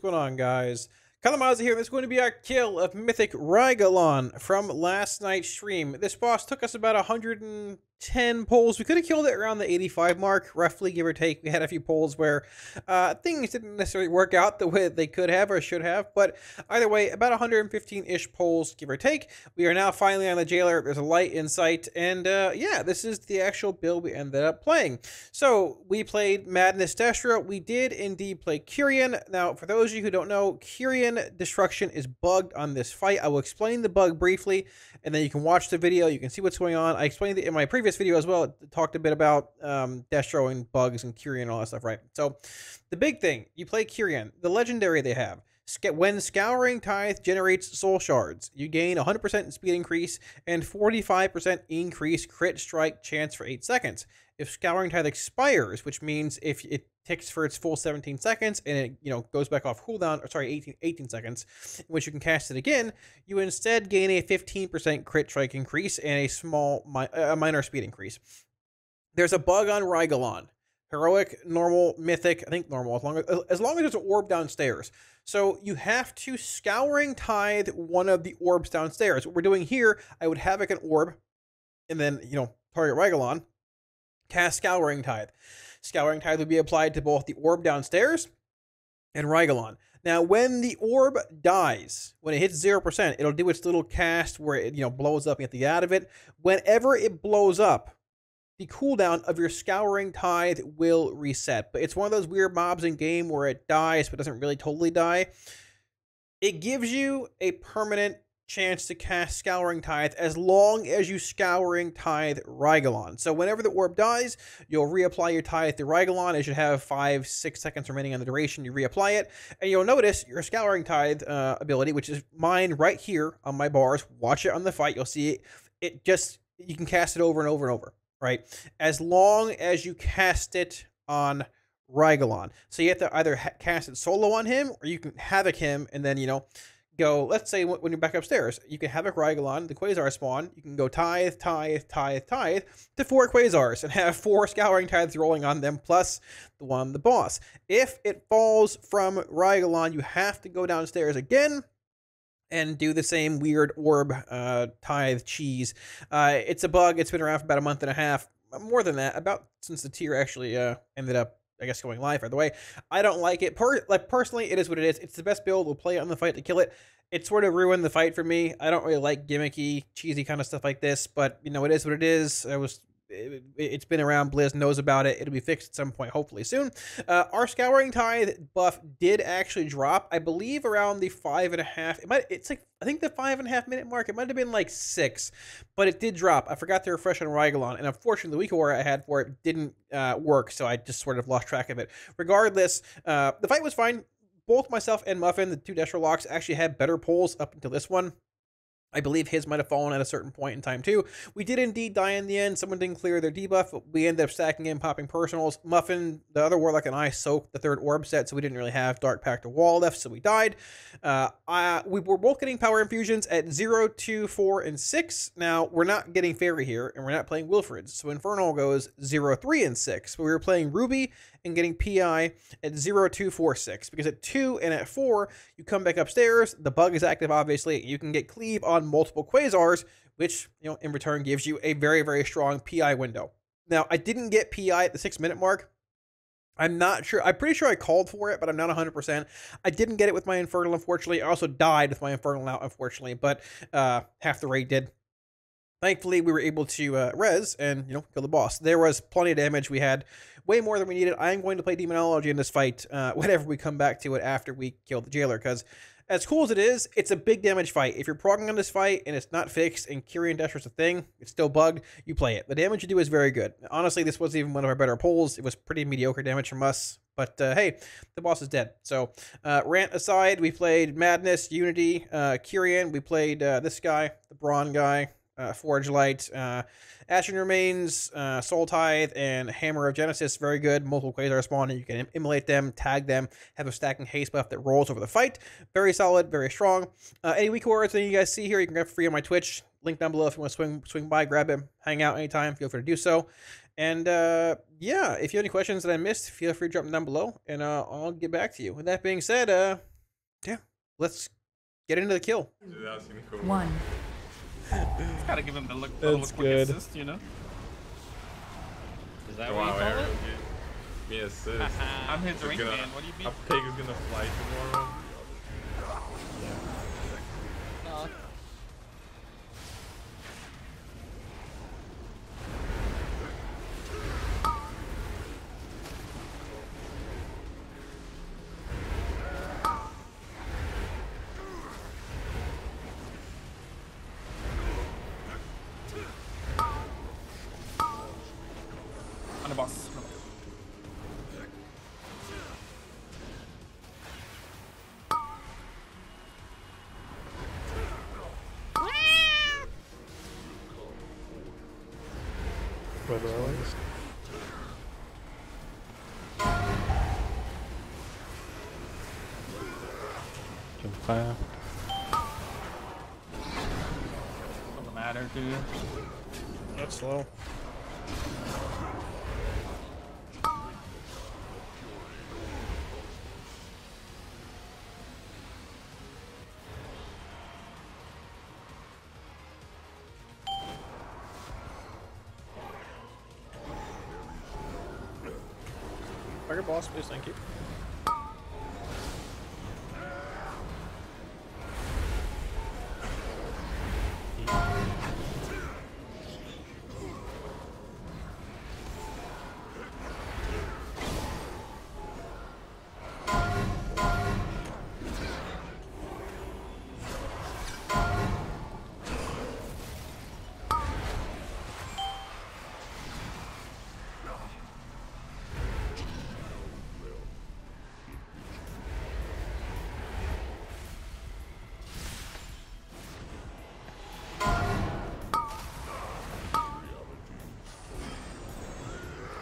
what's going on, guys? Kalamazi here, and this is going to be our kill of Mythic Rygelon from last night's stream. This boss took us about 110 pulls. We could have killed it around the 85 mark, roughly, give or take. We had a few pulls where things didn't necessarily work out the way they could have or should have, but either way, about 115-ish pulls, give or take. We are now finally on the jailer. There's a light in sight, and yeah, this is the actual build we ended up playing. So, we played Madness Destra. We did indeed play Kyrian. Now, for those of you who don't know, Kyrian destruction is bugged on this fight. I will explain the bug briefly, and then you can watch the video. You can see what's going on. I explained it in my previous video as well. It talked a bit about Destro and bugs and Kyrian and all that stuff, right? So, the big thing, you play Kyrian, the legendary they have. When Scouring Tithe generates soul shards, you gain 100% speed increase and 45% increased crit strike chance for 8 seconds. If Scouring Tithe expires, which means if it ticks for its full 17 seconds and it goes back off cooldown, or sorry, 18 seconds, in which you can cast it again, you instead gain a 15% crit strike increase and a minor speed increase. There's a bug on Rygelon. Heroic, normal, mythic, I think normal, as long as there's an orb downstairs. So you have to Scouring Tithe one of the orbs downstairs. What we're doing here, I would havoc an orb, and then, target Rygelon, cast Scouring Tithe. Scouring Tithe would be applied to both the orb downstairs and Rygelon. Now, when the orb dies, when it hits 0%, it'll do its little cast where it, blows up and you have to get out of it. Whenever it blows up, the cooldown of your Scouring Tithe will reset. But it's one of those weird mobs in game where it dies but doesn't really totally die. It gives you a permanent chance to cast Scouring Tithe as long as you Scouring Tithe Rygelon. So whenever the orb dies, you'll reapply your Tithe to Rygelon. It should have 5-6 seconds remaining on the duration. You reapply it, and you'll notice your Scouring Tithe ability, which is mine right here on my bars. Watch it on the fight. You'll see it. You can cast it over and over and over. Right, as long as you cast it on Rygelon. So you have to either cast it solo on him, or you can havoc him and then go. Let's say when you're back upstairs, you can havoc Rygelon, the Quasar spawn. You can go Tithe to 4 Quasars and have 4 Scouring Tithes rolling on them plus the one on the boss. If it falls from Rygelon, you have to go downstairs again and do the same weird orb Tithe cheese. It's a bug. It's been around for about a month and a half. More than that, about since the tier actually ended up, I guess, going live. By the way, I don't like it. Personally, it is what it is. It's the best build. We'll play it on the fight to kill it. It sort of ruined the fight for me. I don't really like gimmicky, cheesy kind of stuff like this, but it is what it is. It's been around. Blizz knows about it. It'll be fixed at some point, hopefully soon. Our Scouring Tithe buff did actually drop, I believe, around the 5.5. I think the 5.5 minute mark. It might have been like 6, but it did drop. I forgot to refresh on Rygelon, and unfortunately, the weak aura I had for it didn't work, so I just sort of lost track of it. Regardless, the fight was fine. Both myself and Muffin, the 2 Destro locks, actually had better pulls up until this one. I believe his might have fallen at a certain point in time, too. We did indeed die in the end. Someone didn't clear their debuff, but we ended up stacking in, popping personals. Muffin, the other Warlock, and I soaked the 3rd orb set, so we didn't really have Dark Pact or Wall left, so we died. We were both getting power infusions at 0, 2, 4, and 6. Now, we're not getting Fairy here, and we're not playing Wilfred's, so Infernal goes 0, 3, and 6. But we were playing Ruby and getting PI at 0, 2, 4, 6. Because at 2 and at 4, you come back upstairs. The bug is active, obviously. You can get Cleave on multiple Quasars, which, in return gives you a very, very strong PI window. Now, I didn't get PI at the 6-minute mark. I'm not sure. I'm pretty sure I called for it, but I'm not 100%. I didn't get it with my Infernal, unfortunately. I also died with my Infernal out, unfortunately, but half the raid did. Thankfully, we were able to res and, kill the boss. There was plenty of damage. We had way more than we needed. I am going to play Demonology in this fight whenever we come back to it after we kill the jailer, because as cool as it is, it's a big damage fight. If you're progging on this fight and it's not fixed and Kyrian Destra's a thing, it's still bugged, you play it. The damage you do is very good. Honestly, this wasn't even one of our better pulls. It was pretty mediocre damage from us. But hey, the boss is dead. So rant aside, we played Madness, Unity, Kyrian. We played this guy, the Brawn guy. Forge Light, Ashen Remains, Soul Tithe, and Hammer of Genesis. Very good. Multiple Quasar spawn, and you can immolate them, tag them, have a stacking haste buff that rolls over the fight. Very solid, very strong. Any weak words that you guys see here, you can get free on my Twitch. Link down below if you want to swing by, grab it, hang out anytime. Feel free to do so. And yeah, if you have any questions that I missed, feel free to drop them down below, and I'll get back to you. With that being said, Yeah, let's get into the kill. Dude, that was gonna be cool. One. Just gotta give him the look, That's quick good. assist, you know? Is that Wow, what you call Aaron, it? give me assist. I'm his ring Gonna- man, what do you mean? A pig is gonna fly tomorrow. No. On the boss. Kill fire. Doesn't matter, dude. That's slow. Fire boss, please, thank you.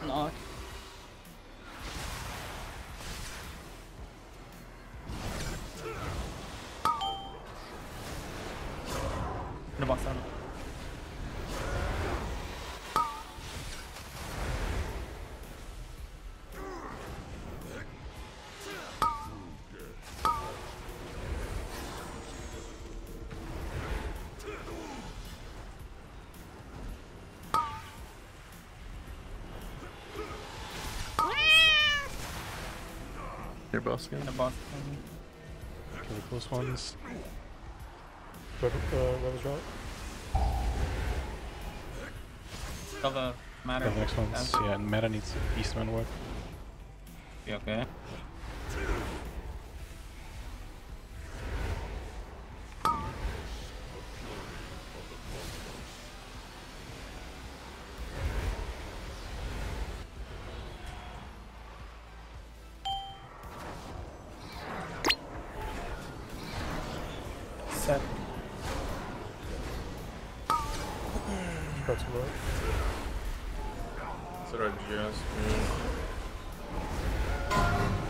Knock. On the boss, on. Your boss again. On the boss. Kill the close ones. Kill the matter. Kill the next ones. Yeah, and meta needs Beastman work. Be okay. Set. That's right. So I just moved.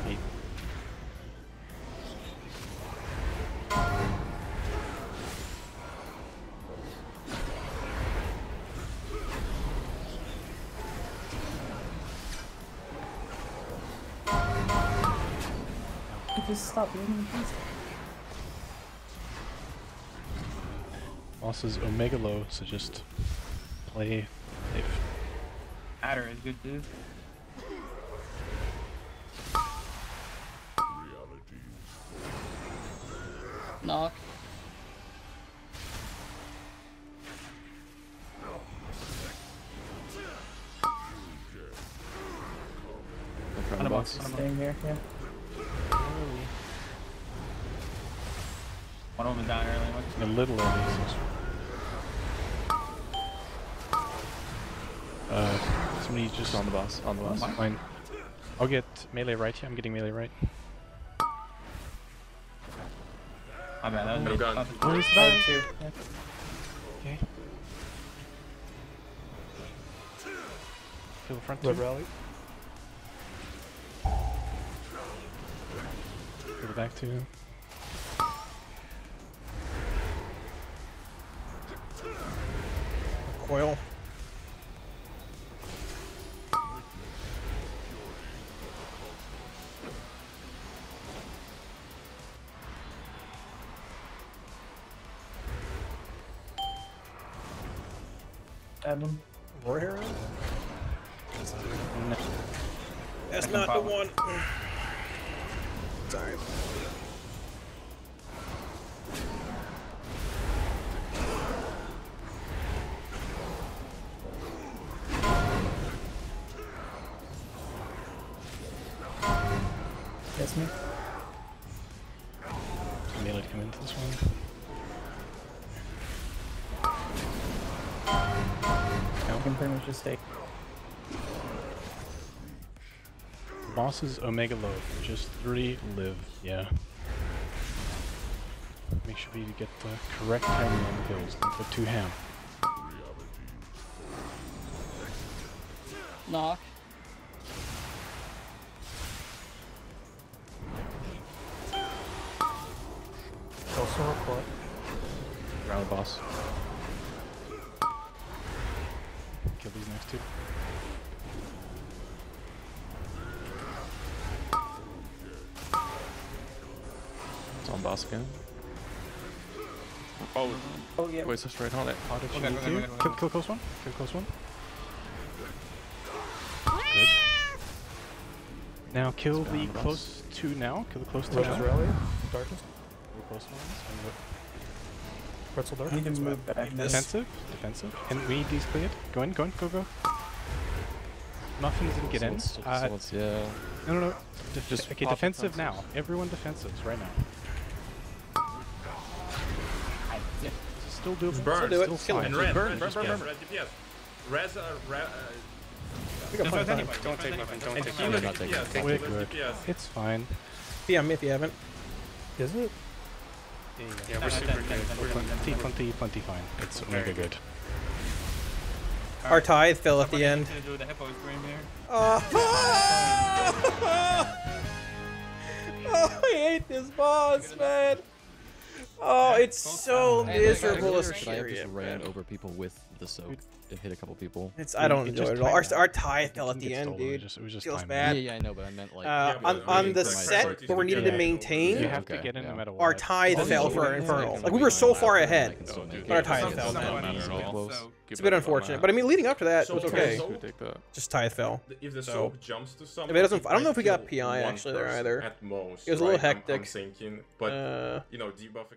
Eight. Just stop moving, please. Boss is Omega low, so just play safe. Adder is good, dude. Knock. On the boss. Staying here, yeah. One of them is down early. A little early. Somebody just on the boss. On the boss. Fine. I'll get melee right here. I'm getting melee right. My bad, that was me. Gun. Oh, he's Died too. Yeah. Okay. Kill the front Red two. rally. Kill the back two. Coil. Adam. War Hero? No. That's Second not the power. one. Sorry. That's me. Melee to come into this one. You can pretty much just take. Boss is Omega low. Just 3 live. Yeah. Make sure you get the correct timing on the kills. Don't go too ham. Knock. Also report. Around the boss. Kill these next two. It's on boss again. Oh, Oh yeah. wait, so straight on it. How did you Okay, need okay, to? okay, Kill, okay. kill close one. Kill close one. Good. Now kill Let's go the on the boss. close two now. Kill the close two Roach now. Rally. Darkness. The close ones. And Pretzel Dark. I need to move back. defensive. Defensive. And we need these cleared. Go in. Go in. Go. Go. Muffins didn't get in. Yeah. No. Just Okay, pop defensive defensives. now. Everyone defensives right now. Still doable. Burn. do it. Still Kill fine. him. And red, Burn, red, burn, DPS, burn. red DPS. Res, We got plenty of time. Don't take weapon. Don't and take heal weapon. the Not taking DPS. it. We're Heal the good. DPS. It's fine. PM if you haven't. Is it? Yeah, we're super good. Plenty fine. It's mega good. Our tithe fell at the end. To do the hippo scream here. Oh, I hate this boss, man. Oh, it's so Hey, miserable as But I have just Kyrian, ran man. over people with the soak and hit a couple people. I don't It enjoy just it at all. Our, timed out. our tithe fell It at the didn't get end, stolen, dude. It was just Feels timing. bad. Yeah, I know, but I meant like. Yeah, but On the my set priority is where we to needed get to it maintain, over. You have to Okay, get in no yeah. matter what. our tithe Oh, fell yeah, for our yeah, Infernal. yeah. Like, we were so far ahead. But our tithe fell, man. It's a bit unfortunate, but I mean, leading up to that, it was So- okay. so- Take that. Just tithe fell. If the So- soap jumps to someone, If it doesn't- I don't know if we got kill PI one actually there person either. At most, It was a little right? I'm hectic. thinking, but you know, debuff.